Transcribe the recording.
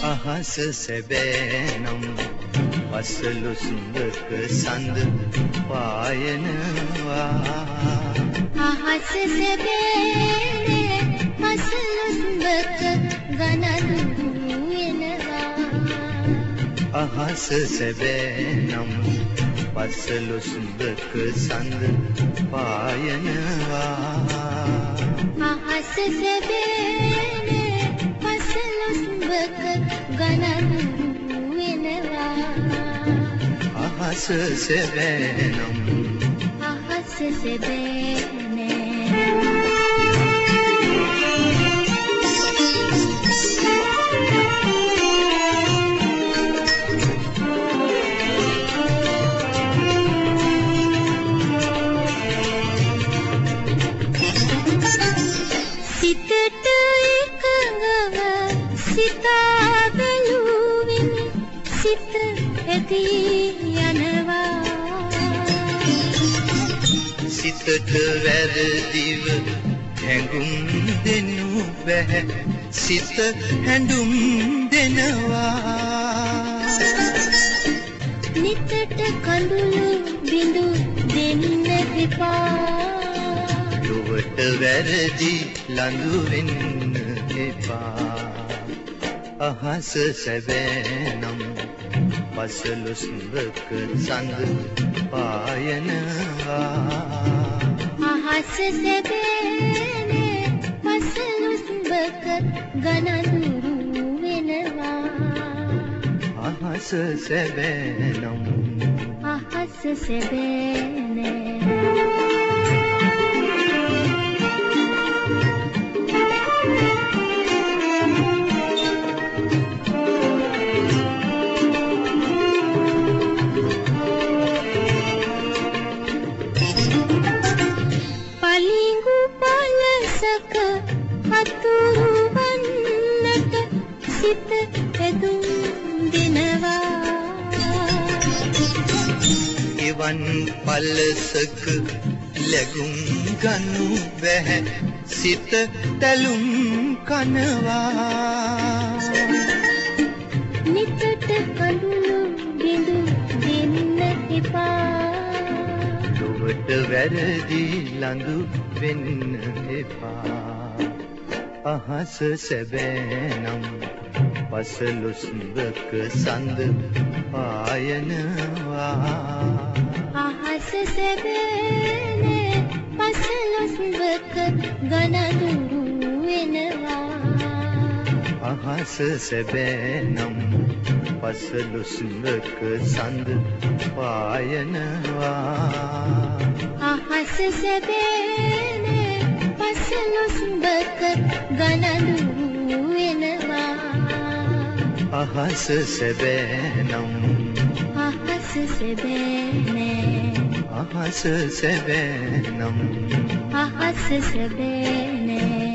අහස සැබෑනම් වසලු සුන්දක සඳ පායනවා අහස සැබෑනේ වසලු සුන්දක ගනඳු වෙනවා අහස සැබෑනම් වසලු සුන්දක සඳ පායනවා අහස සැබෑනේ වසලු සුන්දක ගනඳු වෙනවා අහස සැබෑනම් අහස සැබෑනේ සිතට එකඟව සිතා බැලුවින් සිත ඇදී යනවා සිතට වැරදිව හැඟුම් දෙනු බැහැ සිත හැඬුම් දෙනවා නිතට කඳුළු බිඳු දෙන්න එපා ලොවට වැරදි ලඳු වෙන්න එපා අහස සැබෑනම් පසළොස්වක සඳ පායනවා අහස සැබෑනේ පසළොස්වක ගනඳුරු වෙනවා අහස සැබෑනම් අහස සැබෑනේ පලිඟු පලසක අතුරු වන්නට සිත ඇදුම් දෙනවා එවන් පලසක ලැබුම් ගනු බැහැ සිත තැලුම් කනවා නිතට කඳුළු බිඳු දෙන්න එපා ලොවට වැරදි ලඳු වෙන්න එපා අහස සැබෑනම් පසළොස්වක සඳ පායනවා අහස සැබෑනේ පසළොස්වක ගනඳුරු වෙනවා අහස සැබෑනම් පසළොස්වක සඳ පායනවා අහස සැබෑනේ පසළොස්වක ගනඳුරු වෙනවා අහස සැබෑනම් අහස සැබෑනේ අහස සැබෑනම් අහස සැබෑනේ